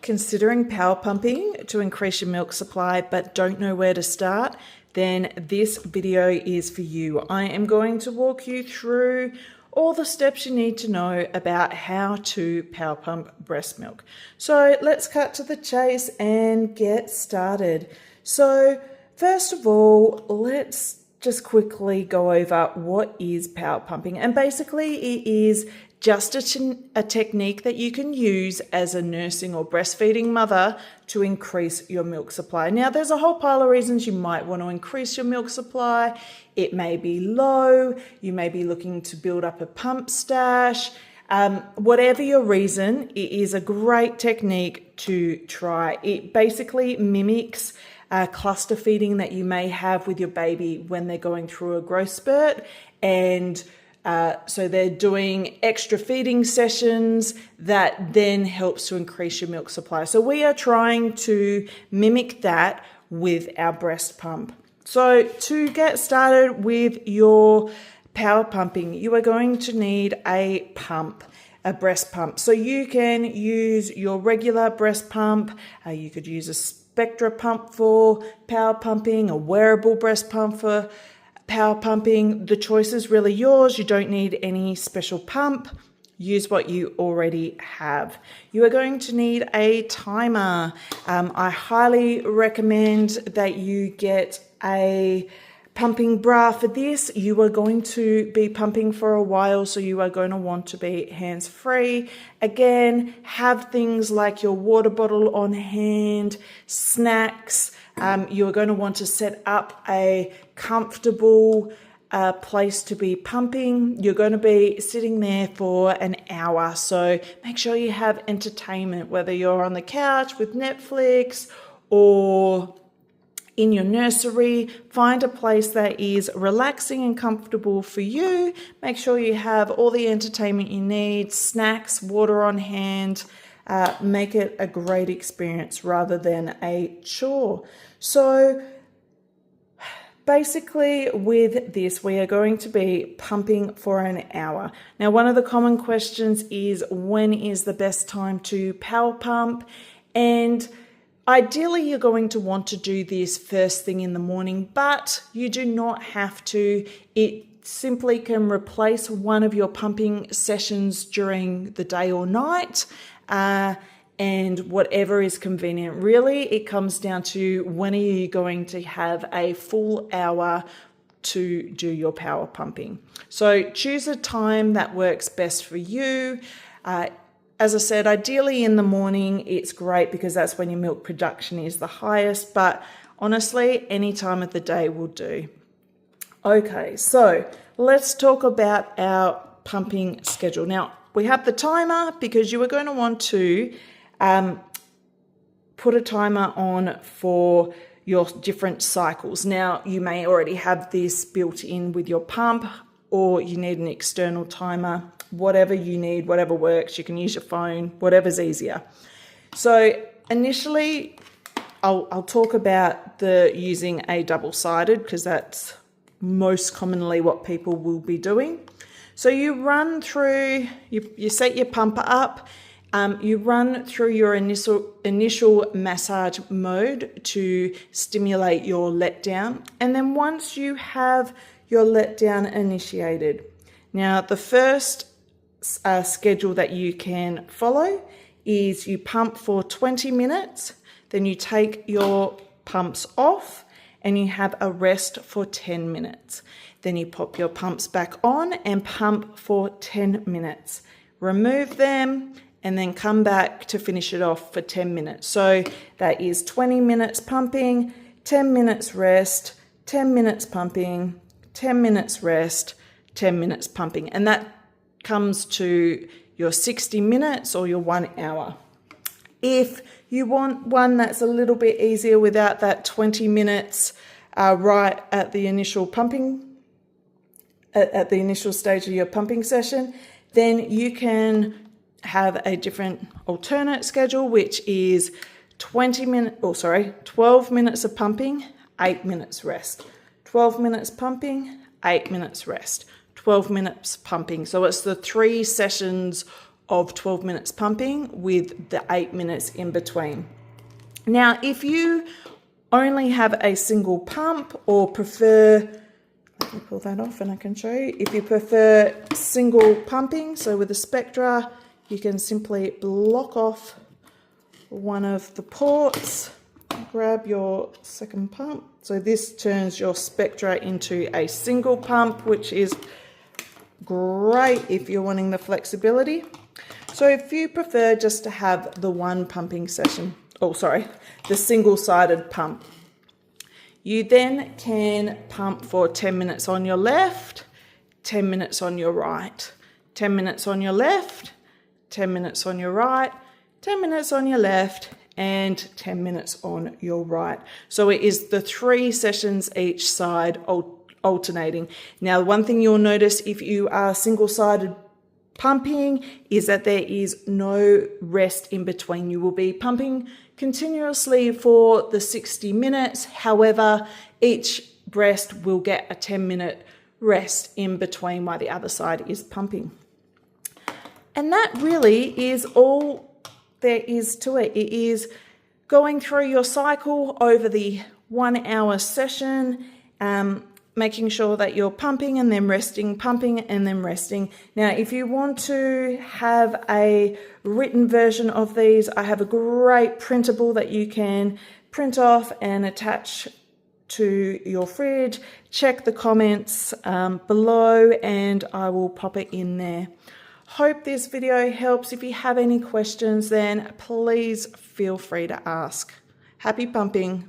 considering power pumping to increase your milk supply but don't know where to start, then this video is for you. I am going to walk you through all the steps you need to know about how to power pump breast milk. So let's cut to the chase and get started. So first of all, let's just quickly go over what is power pumping. And basically it is just a technique that you can use as a nursing or breastfeeding mother to increase your milk supply. Now, there's a whole pile of reasons you might want to increase your milk supply. It may be low, you may be looking to build up a pump stash. Whatever your reason, it is a great technique to try. It basically mimics cluster feeding that you may have with your baby when they're going through a growth spurt, and so they're doing extra feeding sessions that then helps to increase your milk supply. So we are trying to mimic that with our breast pump. So to get started with your power pumping, you are going to need a pump, a breast pump. So you can use your regular breast pump. You could use a Spectra pump for power pumping, a wearable breast pump for power pumping. The choice is really yours. You don't need any special pump. Use what you already have. You are going to need a timer. I highly recommend that you get a pumping bra for this. You are going to be pumping for a while, so you are going to want to be hands-free. Again, have things like your water bottle on hand, snacks. You're going to want to set up a comfortable place to be pumping. You're going to be sitting there for an hour, so make sure you have entertainment, whether you're on the couch with Netflix or in your nursery. Find a place that is relaxing and comfortable for you. Make sure you have all the entertainment you need, snacks, water on hand. Make it a great experience rather than a chore. So basically with this, we are going to be pumping for an hour. Now, one of the common questions is, when is the best time to power pump? And ideally, you're going to want to do this first thing in the morning, but you do not have to. It simply can replace one of your pumping sessions during the day or night, and whatever is convenient. Really, it comes down to when are you going to have a full hour to do your power pumping. So choose a time that works best for you. As I said, ideally in the morning, it's great because that's when your milk production is the highest, but honestly, any time of the day will do. Okay, so let's talk about our pumping schedule. Now, we have the timer because you are going to want to put a timer on for your different cycles. Now, you may already have this built in with your pump, or you need an external timer. Whatever you need, whatever works. You can use your phone, whatever's easier. So initially, I'll talk about using a double-sided because that's most commonly what people will be doing. So you run through, you set your pumper up, you run through your initial massage mode to stimulate your letdown. And then once you have your letdown initiated, now the first schedule that you can follow is you pump for 20 minutes, then you take your pumps off and you have a rest for 10 minutes. Then you pop your pumps back on and pump for 10 minutes. Remove them and then come back to finish it off for 10 minutes. So that is 20 minutes pumping, 10 minutes rest, 10 minutes pumping, 10 minutes rest, 10 minutes pumping. And that comes to your 60 minutes or your 1 hour. If you want one that's a little bit easier without that 20 minutes right at the initial pumping, at the initial stage of your pumping session, then you can have a different alternate schedule, which is 12 minutes of pumping, 8 minutes rest. 12 minutes pumping, 8 minutes rest. 12 minutes pumping. So it's the 3 sessions of 12 minutes pumping with the 8 minutes in between. Now, if you only have a single pump or prefer, let me pull that off and I can show you. If you prefer single pumping, so with a Spectra, you can simply block off one of the ports, grab your second pump. So this turns your Spectra into a single pump, which is great if you're wanting the flexibility. So if you prefer just to have the one pumping session, the single-sided pump, you then can pump for 10 minutes on your left, 10 minutes on your right, 10 minutes on your left, 10 minutes on your right, 10 minutes on your left, and 10 minutes on your right. So it is the 3 sessions each side alternating. Now, one thing you'll notice if you are single-sided pumping is that there is no rest in between. You will be pumping continuously for the 60 minutes. However, each breast will get a 10-minute rest in between while the other side is pumping. And that really is all there is to it. It is going through your cycle over the 1 hour session, making sure that you're pumping and then resting, pumping and then resting. Now, if you want to have a written version of these, I have a great printable that you can print off and attach to your fridge. Check the comments below and I will pop it in there. Hope this video helps. If you have any questions, then please feel free to ask. Happy pumping.